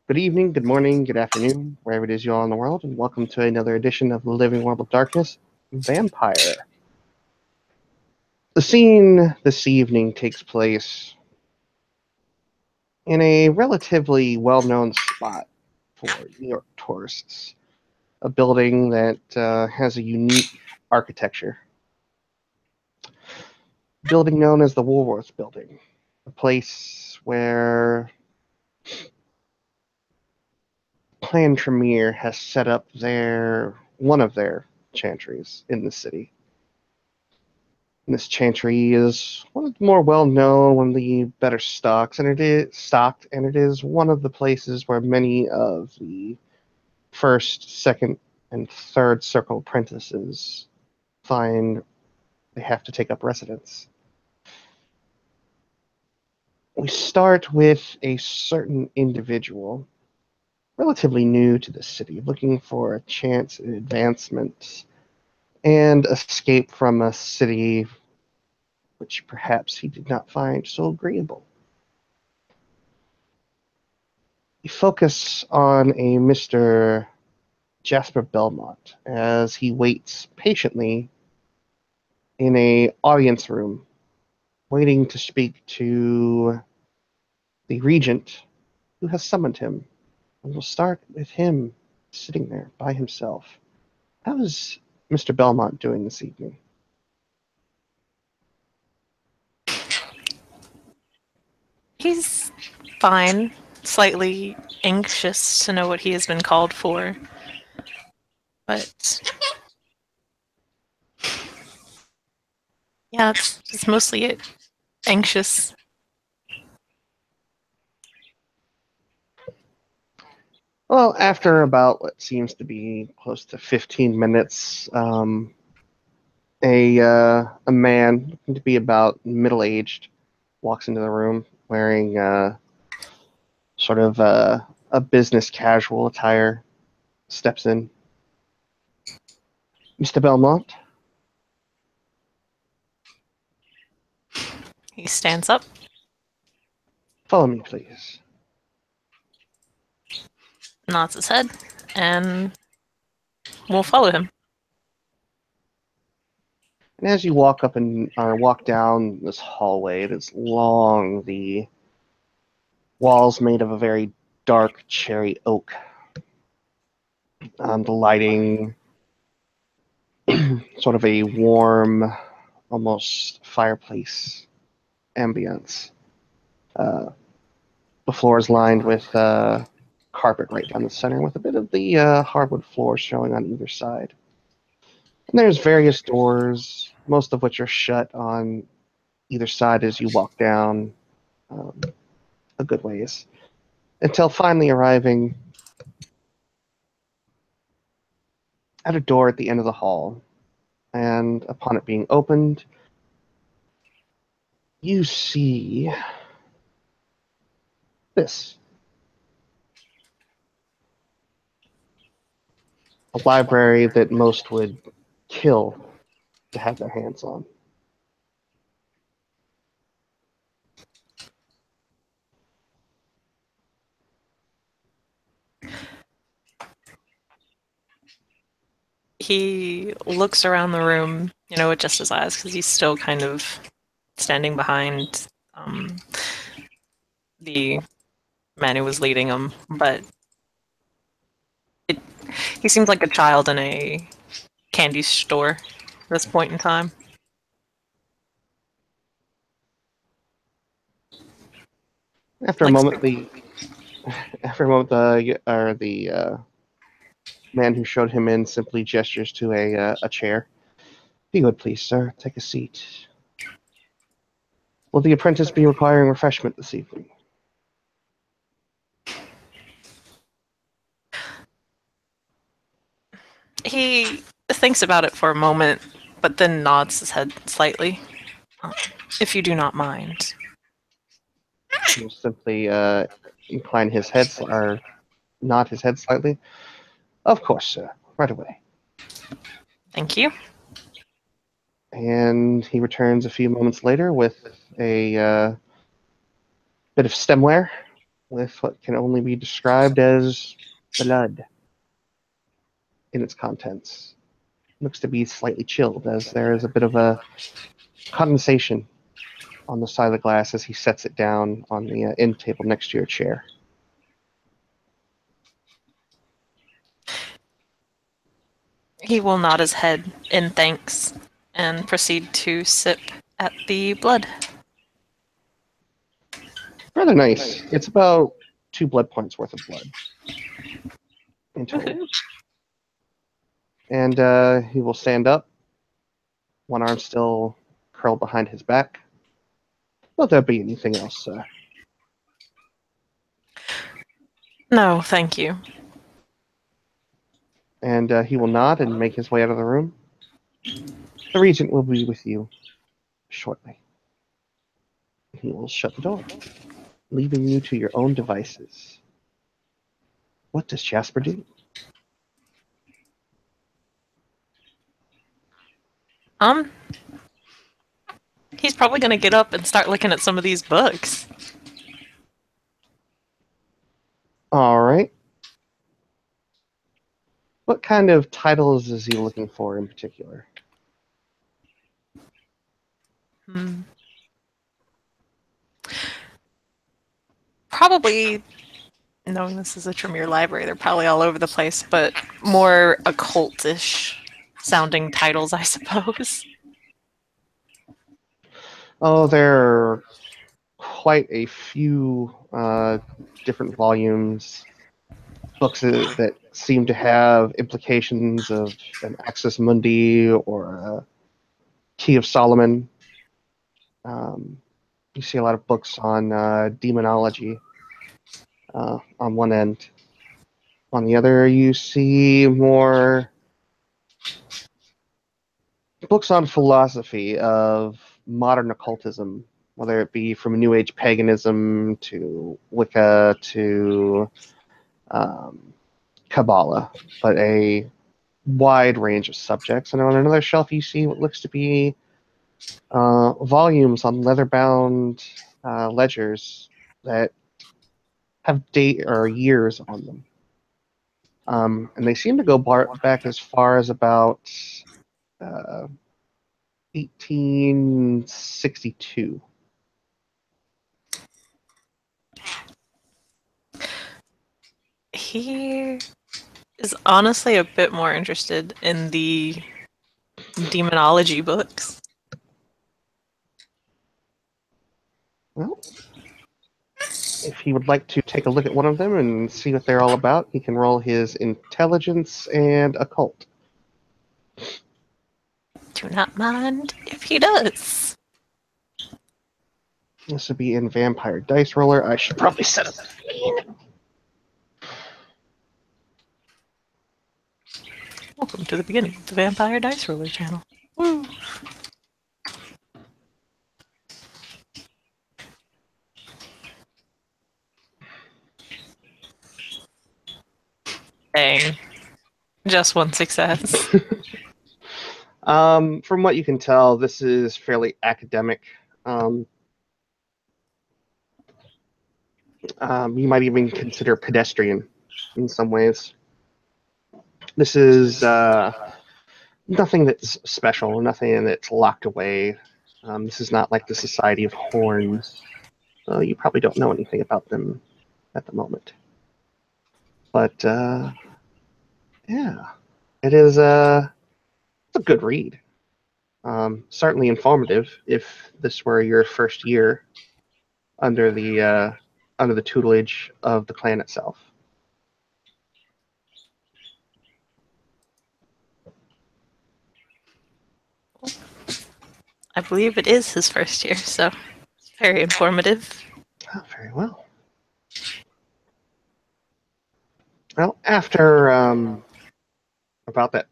Good evening, good morning, good afternoon, wherever it is you are in the world, and welcome to another edition of the Living World of Darkness Vampire. The scene this evening takes place in a relatively well-known spot for New York tourists, a building that has a unique architecture. A building known as the Woolworth Building, a place where Clan Tremere has set up one of their chantries in the city. And this chantry is one of the more well-known, one of the better stocked, and it is one of the places where many of the first, second, and third circle apprentices find they have to take up residence. We start with a certain individual, relatively new to the city, looking for a chance at advancement and escape from a city which perhaps he did not find so agreeable. We focus on a Mr. Jasper Belmont as he waits patiently in a audience room, waiting to speak to the regent who has summoned him. And we'll start with him sitting there by himself. How is Mr. Belmont doing this evening? He's fine, slightly anxious to know what he has been called for. But yeah, it's mostly it. Anxious. Well, after about what seems to be close to 15 minutes, a man looking to be about middle-aged walks into the room wearing sort of a business casual attire, steps in. Mr. Belmont? He stands up. Follow me, please. Nods his head, and we'll follow him. And as you walk walk down this hallway, it is long. The walls made of a very dark cherry oak. The lighting, sort of a warm, almost fireplace ambience. The floor is lined with carpet right down the center, with a bit of the hardwood floor showing on either side. And there's various doors, most of which are shut on either side as you walk down a good ways, until finally arriving at a door at the end of the hall. And upon it being opened, you see this. A library that most would kill to have their hands on. He looks around the room, with just his eyes, because he's still kind of standing behind the man who was leading him. But he seems like a child in a candy store at this point in time. After a moment, the man who showed him in simply gestures to a chair. If you would please, sir, take a seat. Will the apprentice be requiring refreshment this evening? He thinks about it for a moment, but then nods his head slightly. If you do not mind. He will simply incline his head, or nod his head slightly. Of course, sir. Right away. Thank you. And he returns a few moments later with a bit of stemware with what can only be described as blood in its contents. Looks to be slightly chilled, as there is a bit of a condensation on the side of the glass as he sets it down on the end table next to your chair. He will nod his head in thanks and proceed to sip at the blood. Rather nice. It's about 2 blood points worth of blood in total. Woohoo. And he will stand up, one arm still curled behind his back. Will there be anything else, sir? No, thank you. And he will nod and make his way out of the room. The regent will be with you shortly. He will shut the door, leaving you to your own devices. What does Jasper do? He's probably gonna get up and start looking at some of these books. All right. What kind of titles is he looking for in particular? Probably, knowing this is a Tremere library, they're probably all over the place, but more occultish sounding titles, I suppose. Oh, there are quite a few different volumes, books that seem to have implications of an Axis Mundi or a Key of Solomon. You see a lot of books on demonology on one end. On the other, you see more books on philosophy of modern occultism, whether it be from New Age paganism to Wicca to Kabbalah, but a wide range of subjects. And on another shelf, you see what looks to be volumes on leather-bound ledgers that have date or years on them. And they seem to go back as far as about 1862. He is honestly a bit more interested in the demonology books. Well, if he would like to take a look at one of them and see what they're all about, he can roll his intelligence and occult. Do not mind if he does. This would be in Vampire Dice Roller. I should probably set up the feed. Welcome to the beginning of the Vampire Dice Roller channel. Woo! Dang. Just one success. From what you can tell, this is fairly academic. You might even consider pedestrian in some ways. This is nothing that's special, nothing that's locked away. This is not like the Society of Horns. So you probably don't know anything about them at the moment. But yeah, it is it's a good read. Certainly informative if this were your first year under the tutelage of the clan itself. I believe it is his first year, so it's very informative. Oh, very well. Well, after about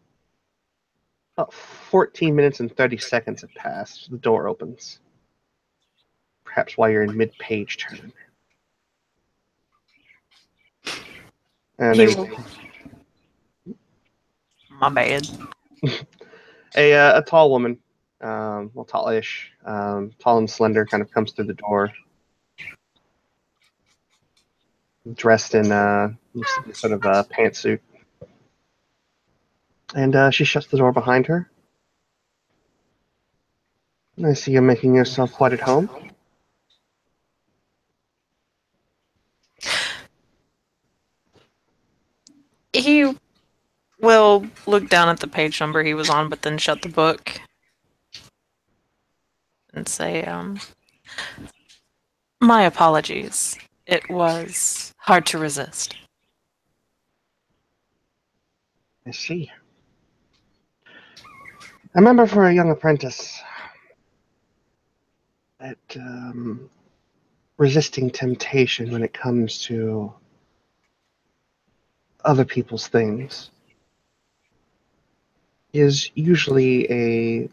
14 minutes and 30 seconds have passed, the door opens. Perhaps while you're in mid-page turn. And My bad. a tall woman, well, tallish, tall and slender, kind of comes through the door. dressed in looks to be sort of a pantsuit. And she shuts the door behind her. I see you're making yourself quite at home. He will look down at the page number he was on, but then shut the book and say, my apologies. It was hard to resist. I see. I remember for a young apprentice that resisting temptation when it comes to other people's things is usually a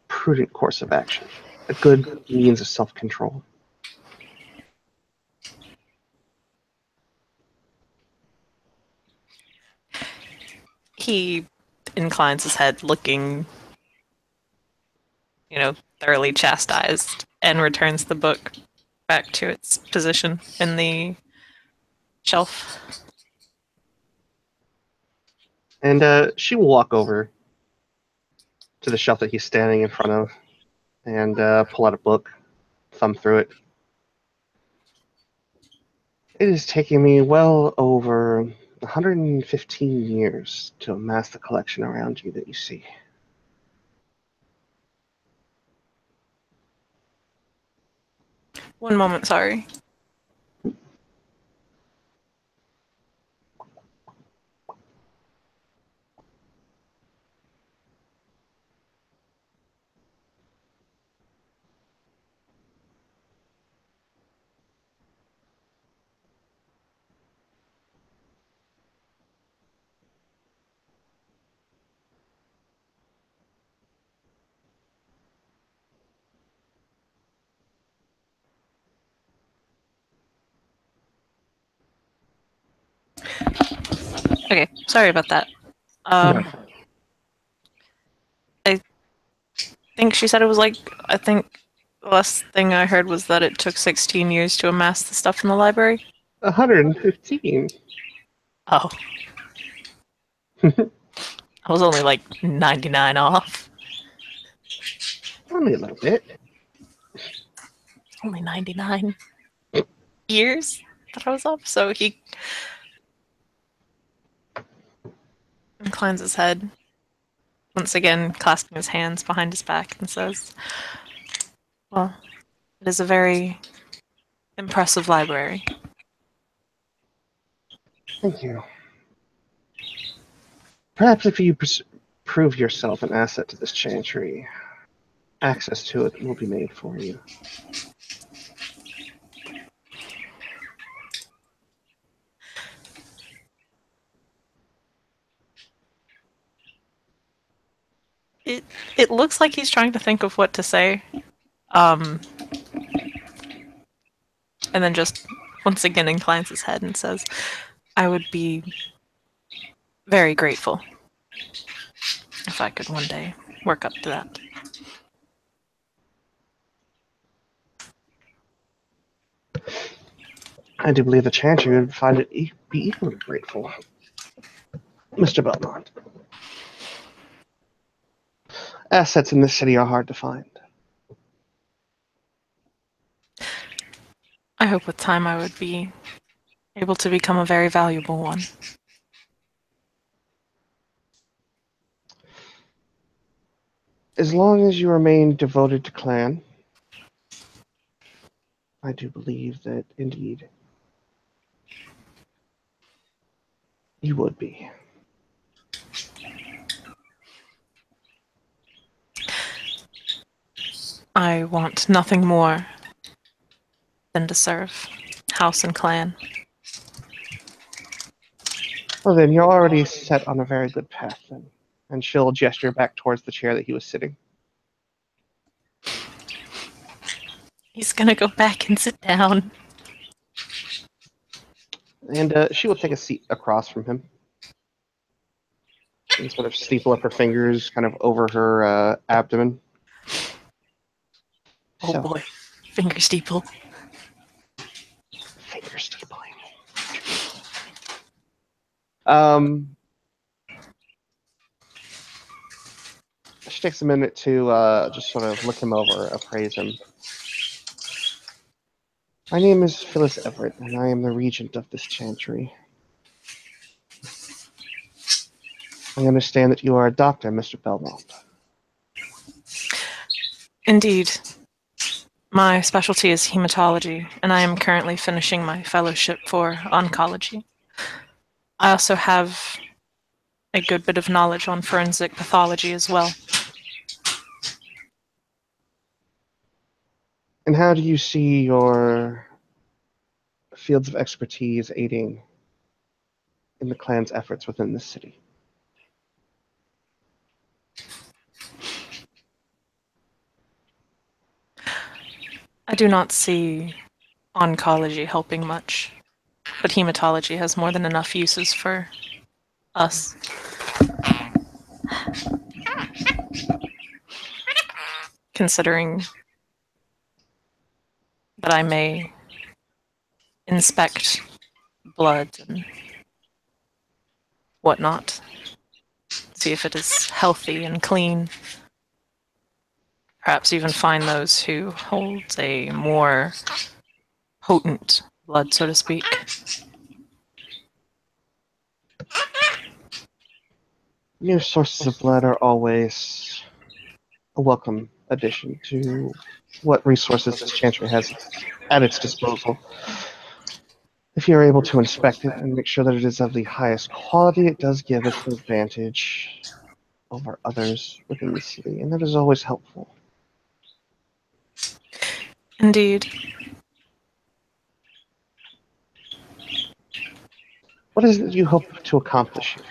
prudent course of action, a good means of self-control. He inclines his head, looking, thoroughly chastised, and returns the book back to its position in the shelf. And she will walk over to the shelf that he's standing in front of and pull out a book, thumb through it. It is taking me well over 115 years to amass the collection around you that you see. One moment, sorry. Okay, sorry about that. No. I think she said it was I think the last thing I heard was that it took 16 years to amass the stuff in the library. 115. Oh. I was only 99 off. Only a little bit. Only 99 years that I was off. So he inclines his head, once again clasping his hands behind his back, and says, well, it is a very impressive library. Thank you. Perhaps if you prove yourself an asset to this chantry, access to it will be made for you. It looks like he's trying to think of what to say. And then just once again inclines his head and says, I would be very grateful if I could one day work up to that. I do believe the chantry would find it be equally grateful. Mr. Belmont. Assets in this city are hard to find. I hope with time I would be able to become a very valuable one. As long as you remain devoted to clan, I do believe that indeed you would be. I want nothing more than to serve house and clan. Well, then you're already set on a very good path, then. And she'll gesture back towards the chair that he was sitting. He's gonna go back and sit down. And she will take a seat across from him. And sort of steeple up her fingers kind of over her abdomen. Oh boy, finger steeple. Finger steepling. Um, she takes a minute to just sort of look him over, appraise him. My name is Phyllis Everett, and I am the regent of this chantry. I understand that you are a doctor, Mr. Belmont. Indeed. My specialty is hematology, and I am currently finishing my fellowship for oncology. I also have a good bit of knowledge on forensic pathology as well. And how do you see your fields of expertise aiding in the clan's efforts within the city? I do not see oncology helping much, but hematology has more than enough uses for us. Considering that I may inspect blood and whatnot, see if it is healthy and clean. Perhaps even find those who hold a more potent blood, so to speak. New sources of blood are always a welcome addition to what resources this chantry has at its disposal. If you're able to inspect it and make sure that it is of the highest quality, it does give us an advantage over others within the city, and that is always helpful. Indeed. What is it you hope to accomplish here?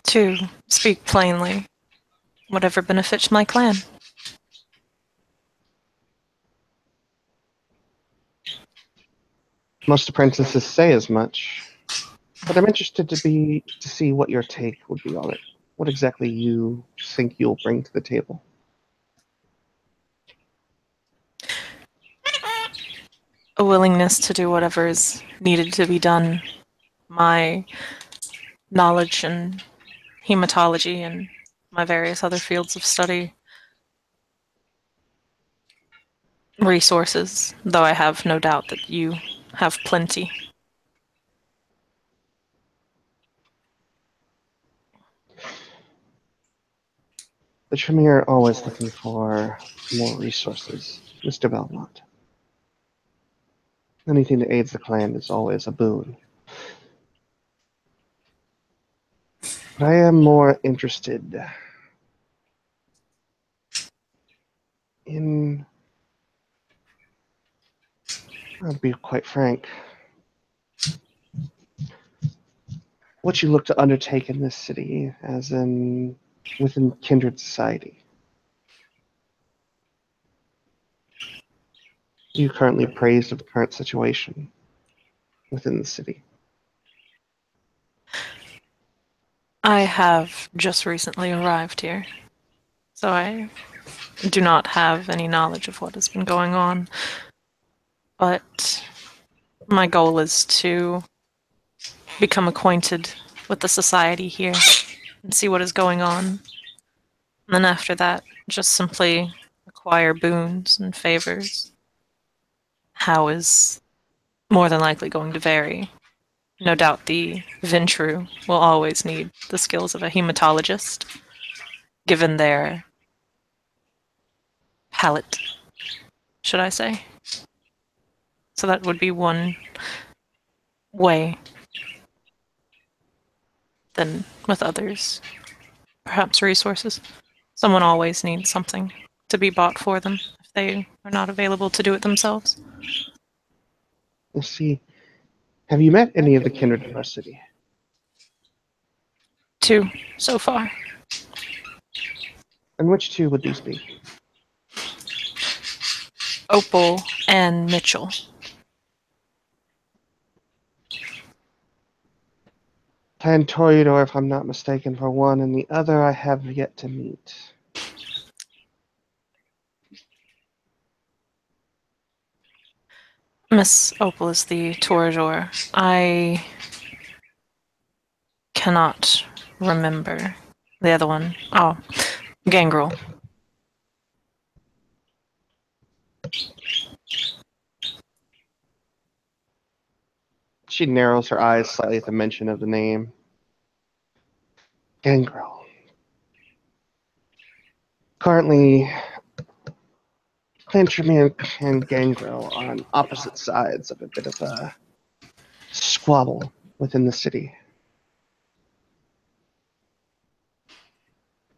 To speak plainly, whatever benefits my clan. Most apprentices say as much, but I'm interested to see what your take would be on it. What exactly you think you'll bring to the table? A willingness to do whatever is needed to be done. My knowledge in hematology and my various other fields of study. Resources, though I have no doubt that you have plenty. The Tremere are always looking for more resources, Mr. Belmont. Anything that aids the clan is always a boon. But I am more interested in, I'll be quite frank, what you look to undertake in this city, as in within kindred society. You currently appraised of the current situation within the city. I have just recently arrived here, so I do not have any knowledge of what has been going on. But my goal is to become acquainted with the society here and see what is going on. And then after that, just simply acquire boons and favors. How is more than likely going to vary. No doubt the Ventru will always need the skills of a hematologist, given their palate, should I say. So that would be one way. Then with others, perhaps resources. Someone always needs something to be bought for them if they are not available to do it themselves. Let's see. Have you met any of the kindred of our city? 2 so far. And which two would these be? Opal and Mitchell. Plantoidor, if I'm not mistaken, for one, and the other I have yet to meet. Miss Opal is the Torador. I cannot remember the other one. Oh, Gangrel. She narrows her eyes slightly at the mention of the name. Gangrel. Currently, Clan Tremere and Gangrel are on opposite sides of a bit of a squabble within the city.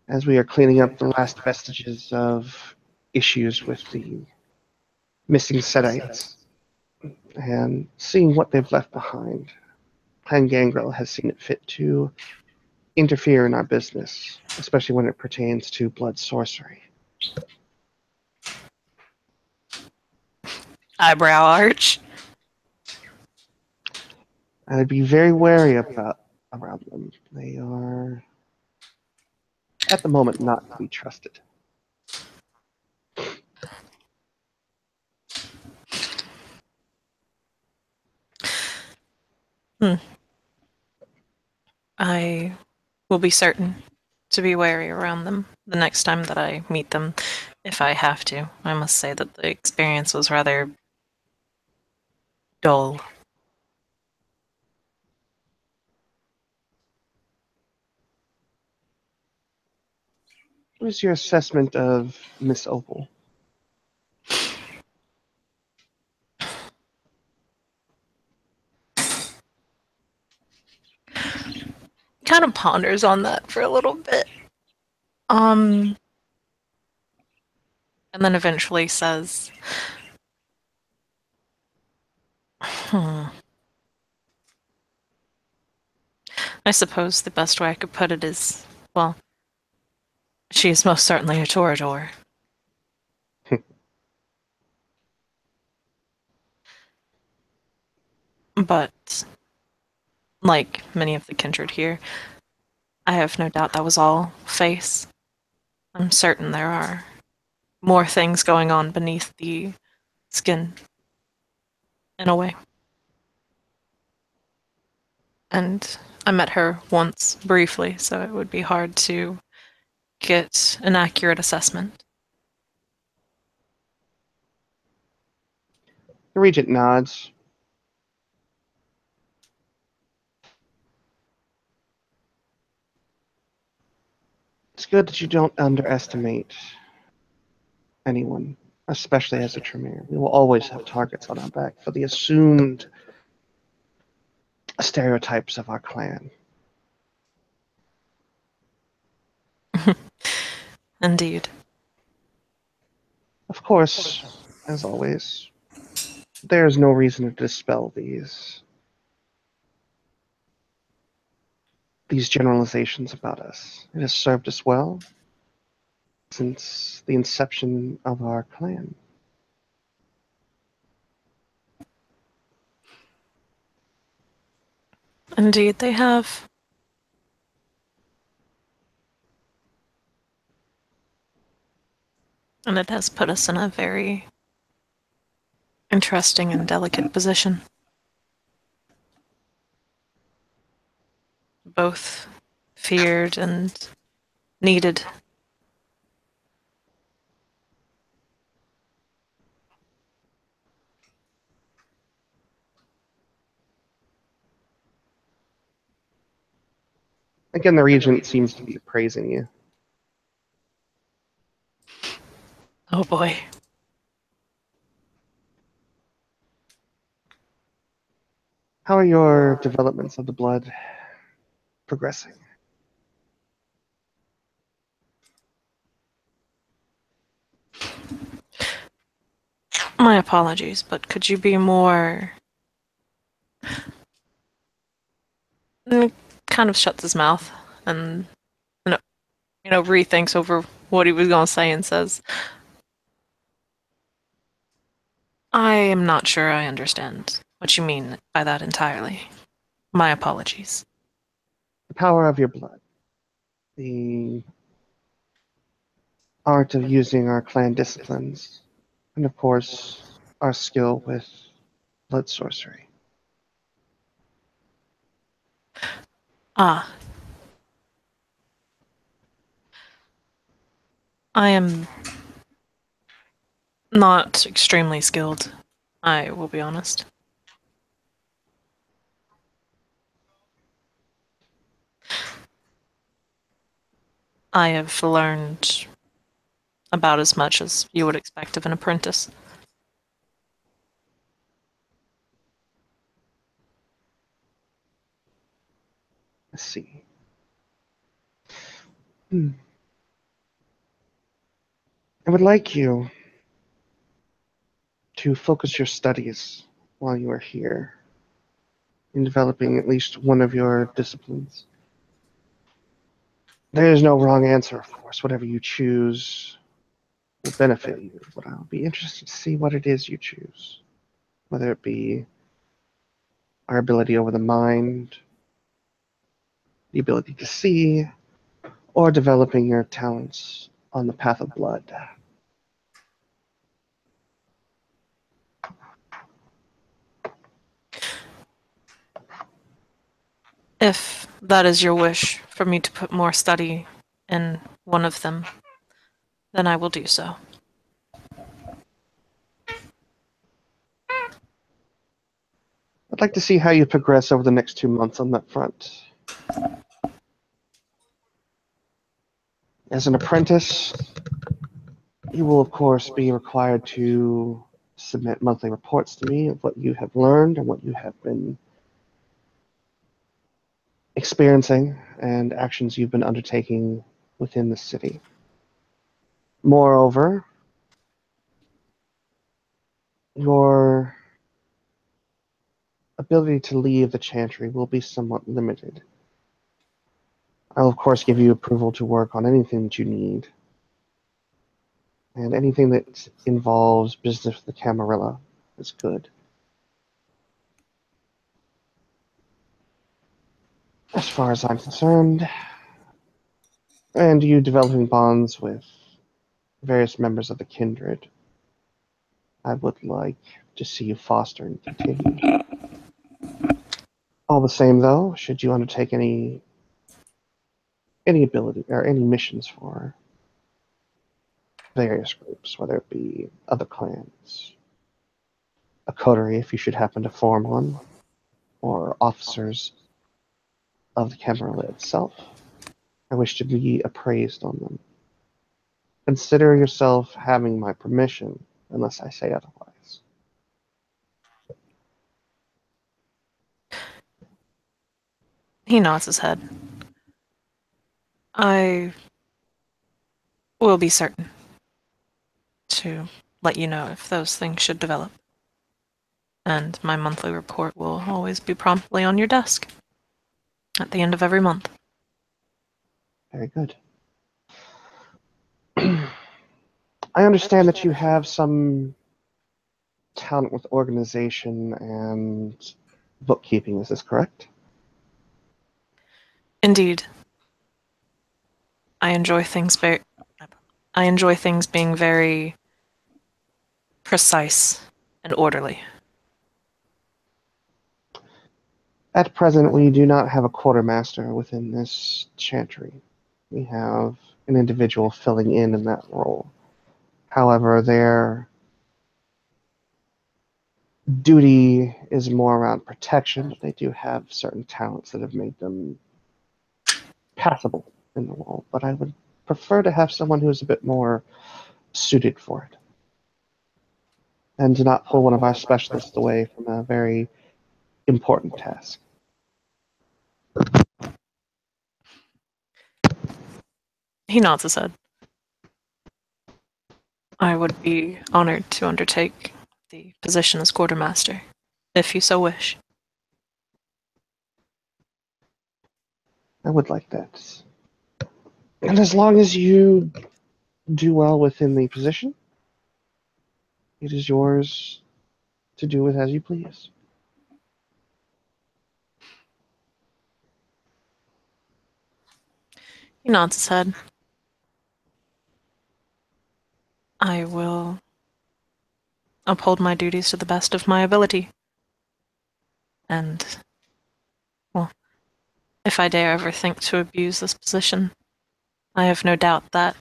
As we are cleaning up the last vestiges of issues with the missing Setites and seeing what they've left behind, Clan Gangrel has seen it fit to interfere in our business, especially when it pertains to blood sorcery. Eyebrow arch. I'd be very wary around them. They are, at the moment, not to be trusted. I will be certain to be wary around them the next time that I meet them, if I have to. I must say that the experience was rather dull. What is your assessment of Miss Opal? Kind of ponders on that for a little bit. And then eventually says, I suppose the best way I could put it is, well, she is most certainly a Torador. But, like many of the kindred here, I have no doubt that was all face. I'm certain there are more things going on beneath the skin, in a way. And I met her once, briefly, so it would be hard to get an accurate assessment. The Regent nods. It's good that you don't underestimate anyone, especially as a Tremere. We will always have targets on our back for the assumed stereotypes of our clan. Indeed. Of course, as always, there is no reason to dispel these generalizations about us. It has served us well since the inception of our clan. Indeed, they have. And it has put us in a very interesting and delicate position. Both feared and needed. Again, the Regent seems to be praising you. Oh boy. How are your developments of the blood progressing? My apologies, but could you be more... Kind of shuts his mouth and, rethinks over what he was going to say and says, I am not sure I understand what you mean by that entirely. My apologies. The power of your blood, the art of using our clan disciplines, and of course, our skill with blood sorcery. Ah, I am not extremely skilled, I will be honest. I have learned about as much as you would expect of an apprentice. Let's see. Hmm. I would like you to focus your studies while you are here in developing at least one of your disciplines. There is no wrong answer, of course. Whatever you choose will benefit you, but I'll be interested to see what it is you choose. Whether it be our ability over the mind, the ability to see, or developing your talents on the path of blood. If that is your wish for me to put more study in one of them, then I will do so. I'd like to see how you progress over the next 2 months on that front. As an apprentice, you will, of course, be required to submit monthly reports to me of what you have learned and what you have been experiencing and actions you've been undertaking within the city. Moreover, your ability to leave the chantry will be somewhat limited. I'll, of course, give you approval to work on anything that you need, and anything that involves business with the Camarilla is good. As far as I'm concerned, and you developing bonds with various members of the kindred, I would like to see you foster and continue. All the same, though, should you undertake any ability or any missions for various groups, whether it be other clans, a coterie if you should happen to form one, or officers of the Camarilla itself, I wish to be appraised on them. Consider yourself having my permission, unless I say otherwise. He nods his head. I will be certain to let you know if those things should develop. And my monthly report will always be promptly on your desk at the end of every month. Very good. I understand that you have some talent with organization and bookkeeping. Is this correct? Indeed, I enjoy I enjoy things being very precise and orderly. At present, we do not have a quartermaster within this chantry. We have an individual filling in that role. However, their duty is more around protection, but they do have certain talents that have made them passable in the role. But I would prefer to have someone who is a bit more suited for it, and to not pull one of our specialists away from a very important task. He nods his head. I would be honored to undertake the position as quartermaster, if you so wish. I would like that. And as long as you do well within the position, it is yours to do with as you please. He nods his head. I will uphold my duties to the best of my ability. And, well, if I dare ever think to abuse this position, I have no doubt that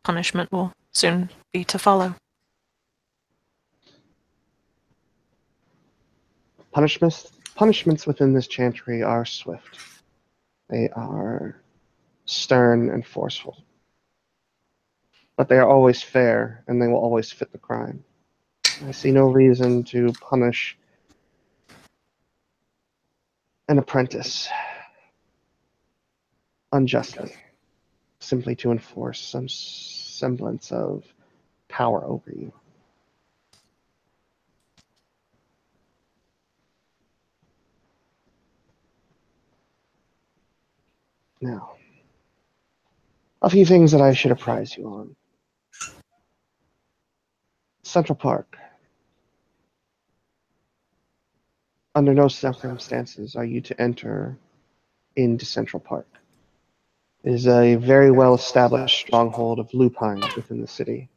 punishment will soon be to follow. Punishments within this chantry are swift. They are stern and forceful. But they are always fair, and they will always fit the crime. I see no reason to punish an apprentice unjustly, simply to enforce some semblance of power over you. Now, a few things that I should apprise you on. Central Park. Under no circumstances are you to enter into Central Park. It is a very well established stronghold of lupine within the city.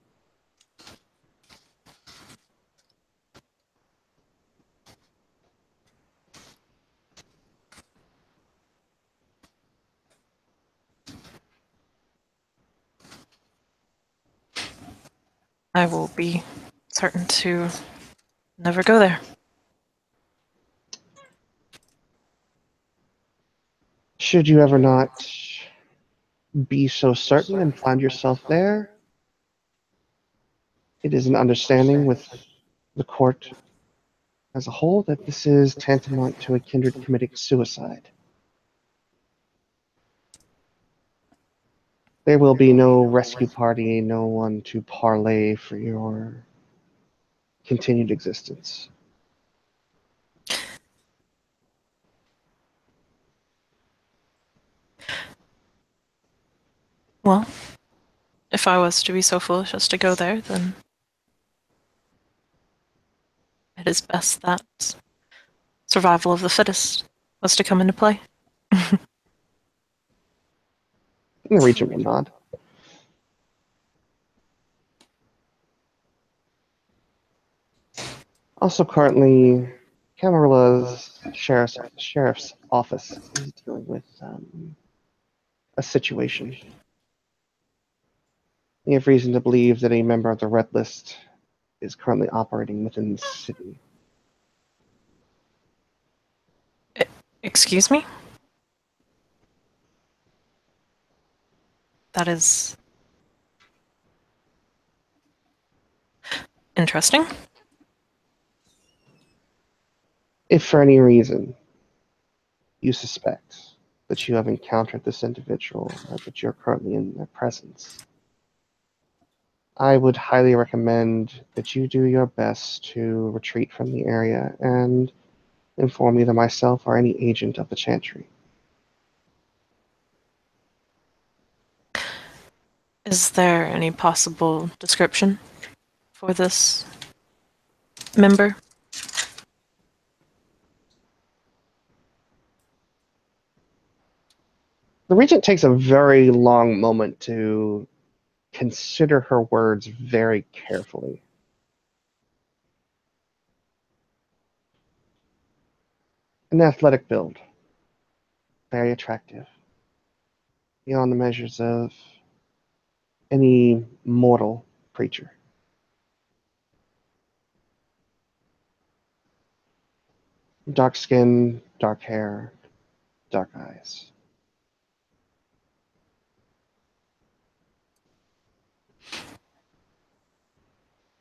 I will be certain to never go there. Should you ever not be so certain and find yourself there, it is an understanding with the court as a whole that this is tantamount to a kindred committing suicide. There will be no rescue party, no one to parlay for your continued existence. Well, if I was to be so foolish as to go there, then it is best that survival of the fittest was to come into play. And the regent will nod. Also, currently, Camarillah's sheriff's office is dealing with a situation. We have reason to believe that a member of the Red List is currently operating within the city. Excuse me? That is interesting. If for any reason you suspect that you have encountered this individual or that you're currently in their presence, I would highly recommend that you do your best to retreat from the area and inform either myself or any agent of the Chantry. Is there any possible description for this member? The Regent takes a very long moment to consider her words very carefully. An athletic build, very attractive, beyond the measures of any mortal creature. Dark skin, dark hair, dark eyes.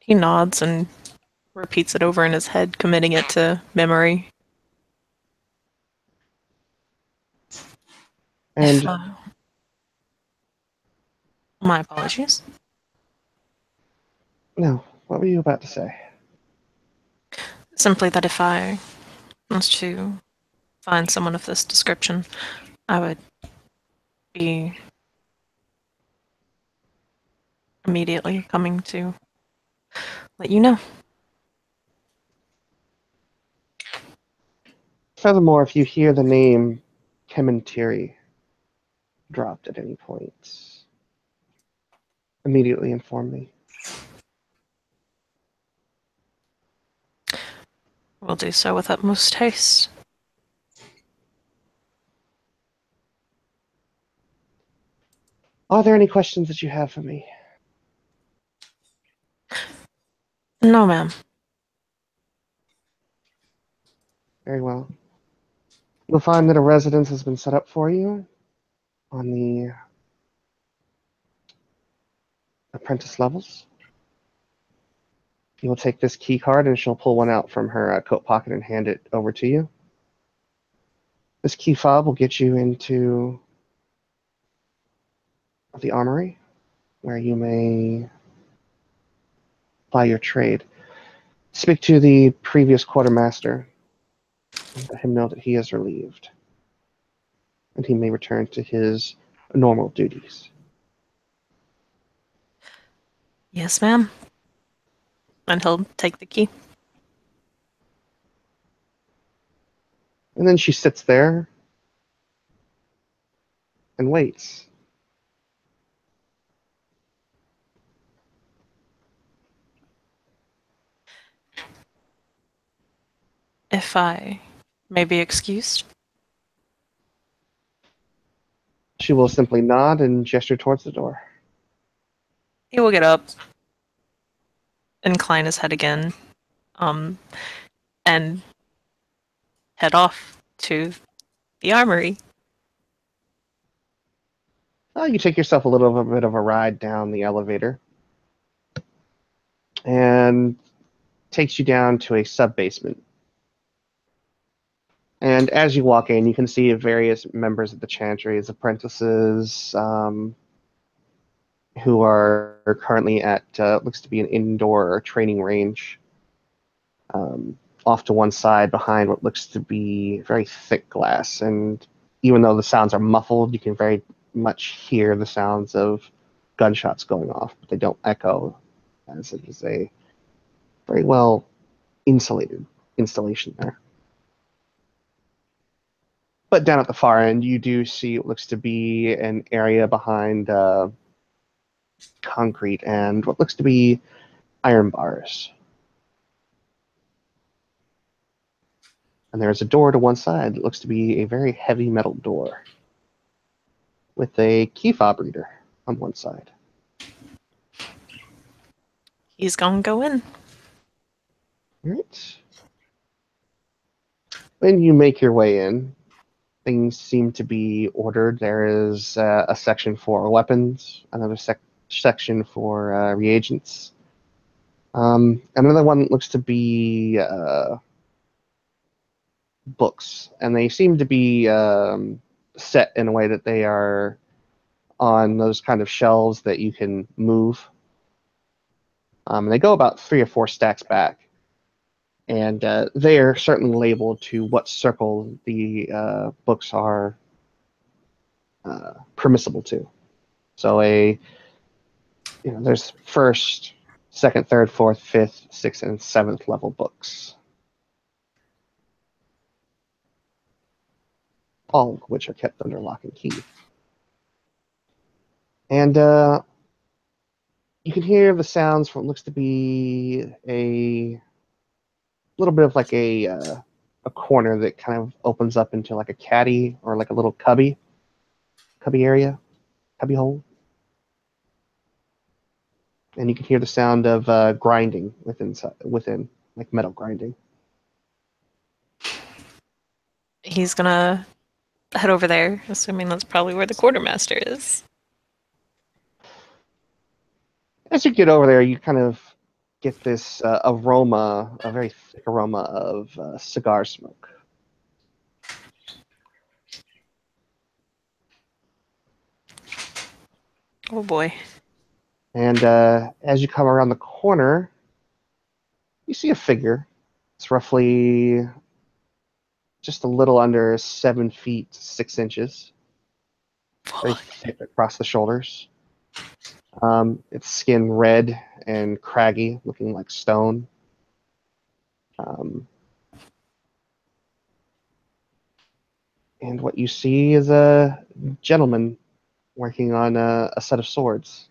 He nods and repeats it over in his head, committing it to memory. If, And my apologies. no, what were you about to say? Simply that if I was to find someone of this description, I would be immediately coming to let you know. Furthermore, if you hear the name Kementiri dropped at any point, immediately inform me. We'll do so with utmost haste. Are there any questions that you have for me? No, ma'am. Very well. You'll find that a residence has been set up for you on the apprentice levels. You will take this key card and she'll pull one out from her coat pocket and hand it over to you. This key fob will get you into the armory where you may buy your trade. Speak to the previous quartermaster and let him know that he is relieved and he may return to his normal duties. Yes, ma'am. And he'll take the key. And then she sits there and waits. If I may be excused. She will simply nod and gesture towards the door. He will get up, incline his head again, and head off to the armory. You take yourself a little bit of a ride down the elevator and takes you down to a sub-basement. And as you walk in, you can see various members of the Chantry's apprentices who are currently at looks to be an indoor training range off to one side behind what looks to be very thick glass. And even though the sounds are muffled, you can very much hear the sounds of gunshots going off, but they don't echo, as it is a very well insulated installation there. But down at the far end, you do see what looks to be an area behind concrete and what looks to be iron bars. And there's a door to one side that looks to be a very heavy metal door with a key fob reader on one side. He's gonna go in. All right. When you make your way in, things seem to be ordered. There is a section for weapons, another section for reagents. Another one looks to be books, and they seem to be set in a way that they are on those kind of shelves that you can move. They go about 3 or 4 stacks back, and they are certainly labeled to what circle the books are permissible to. So there's first, second, third, fourth, fifth, sixth, and seventh level books, all of which are kept under lock and key. And you can hear the sounds from what looks to be a little bit of like a corner that kind of opens up into like a caddy or like a little cubby area, cubby hole. And you can hear the sound of grinding within, like metal grinding. He's gonna head over there, assuming that's probably where the quartermaster is. As you get over there, you kind of get this aroma, a very thick aroma of cigar smoke. Oh boy. And as you come around the corner, you see a figure. It's roughly just a little under 7 feet 6 inches, very thick across the shoulders. Its skin red and craggy, looking like stone. And what you see is a gentleman working on a set of swords.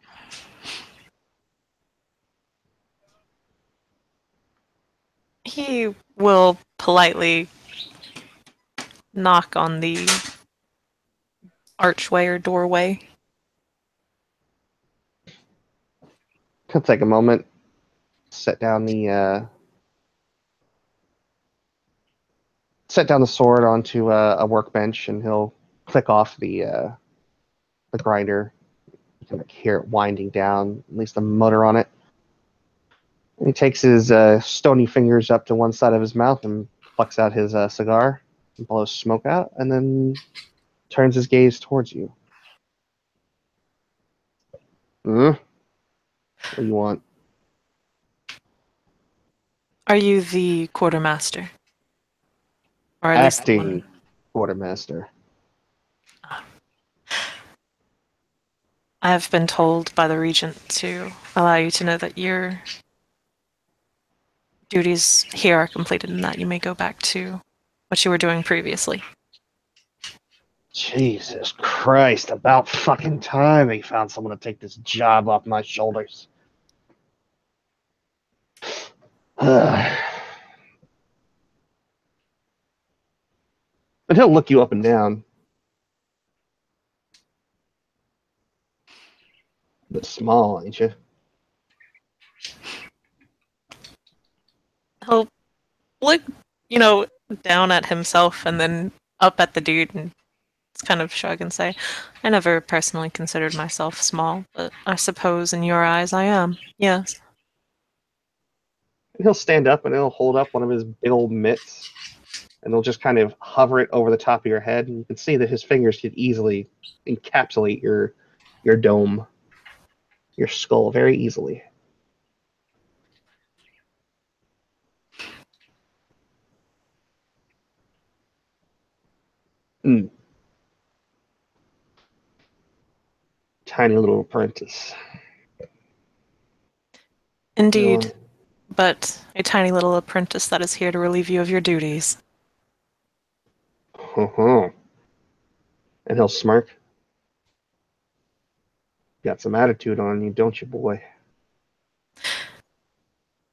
He will politely knock on the archway or doorway. He'll take a moment, set down the sword onto a workbench, and he'll click off the grinder. You can like, hear it winding down, at least the motor on it. And he takes his stony fingers up to one side of his mouth and plucks out his cigar and blows smoke out, and then turns his gaze towards you. What do you want? Are you the quartermaster? Or at least the Acting one? quartermaster. I have been told by the regent to allow you to know that your duties here are completed and that you may go back to what you were doing previously. Jesus Christ, about fucking time they found someone to take this job off my shoulders. And he'll look you up and down. But small, ain't you? He'll look, you know, down at himself and then up at the dude and kind of shrug and say, I never personally considered myself small, but I suppose in your eyes I am. Yes. And he'll stand up and he'll hold up one of his big old mitts, and he'll just kind of hover it over the top of your head, and you can see that his fingers could easily encapsulate your dome, your skull, very easily. Mm. Tiny little apprentice. Indeed, You'll, but a tiny little apprentice that is here to relieve you of your duties. uh-huh. And he'll smirk. Got some attitude on you, don't you, boy?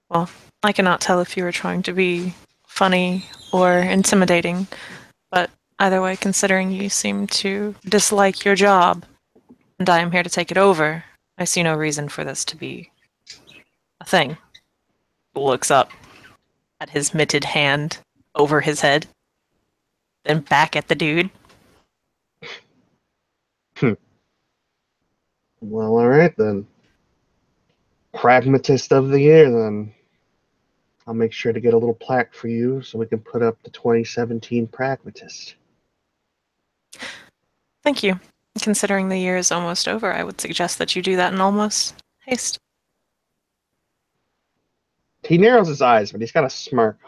Well, I cannot tell if you were trying to be funny or intimidating, but either way, considering you seem to dislike your job, and I am here to take it over, I see no reason for this to be a thing. Looks up at his mitted hand over his head, then back at the dude. Well, all right then. Pragmatist of the year, then. I'll make sure to get a little plaque for you so we can put up the 2017 Pragmatist. Thank you. Considering the year is almost over, I would suggest that you do that in almost haste. He narrows his eyes, but he's got a smirk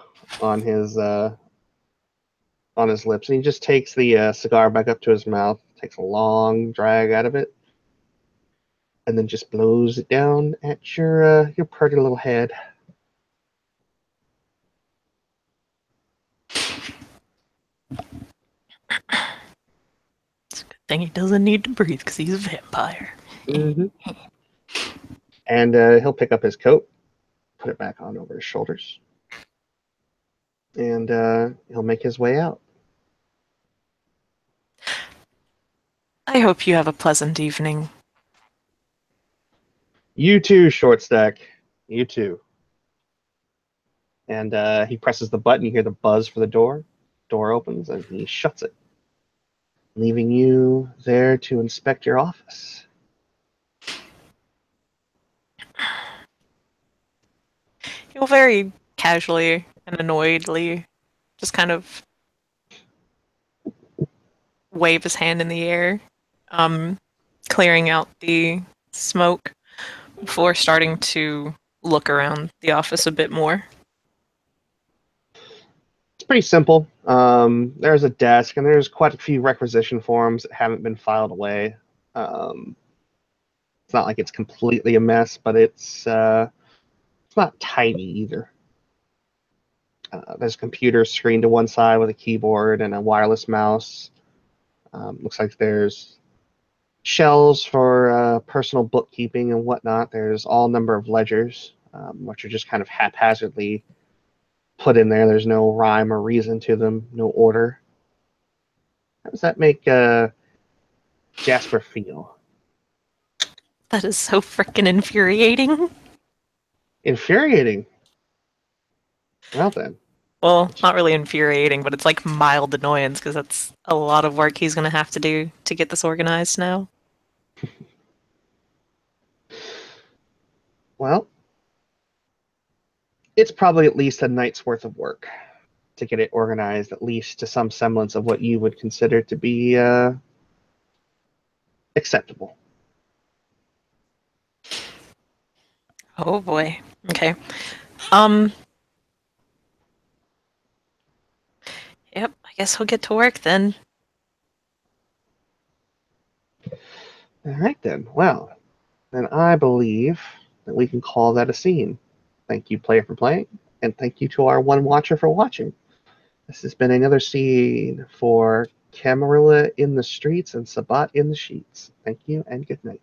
on his lips, and he just takes the cigar back up to his mouth, takes a long drag out of it, and then just blows it down at your pretty little head. It's a good thing he doesn't need to breathe because he's a vampire. Mm-hmm. And he'll pick up his coat, put it back on over his shoulders, and he'll make his way out. I hope you have a pleasant evening. You too, short stack. You too. And he presses the button. You hear the buzz for the door. Door opens, and he shuts it, leaving you there to inspect your office. He'll very casually and annoyedly just kind of wave his hand in the air, um, clearing out the smoke before starting to look around the office a bit more. It's pretty simple. There's a desk, and there's quite a few requisition forms that haven't been filed away. It's not like it's completely a mess, but it's not tidy either. There's a computer screen to one side with a keyboard and a wireless mouse. Looks like there's shelves for personal bookkeeping and whatnot. There's all number of ledgers, which are just kind of haphazardly put in there. There's no rhyme or reason to them, no order. How does that make Jasper feel? That is so freaking infuriating. Infuriating. Well then. Well, not really infuriating, but it's like mild annoyance because that's a lot of work he's going to have to do to get this organized now. Well, it's probably at least a night's worth of work to get it organized, at least to some semblance of what you would consider to be acceptable. Oh boy. Okay. Um. Yep. I guess we'll get to work then. All right then. Well, then I believe that we can call that a scene. Thank you, player, for playing, and thank you to our one watcher for watching. This has been another scene for Camarilla in the streets and Sabat in the sheets. Thank you and good night.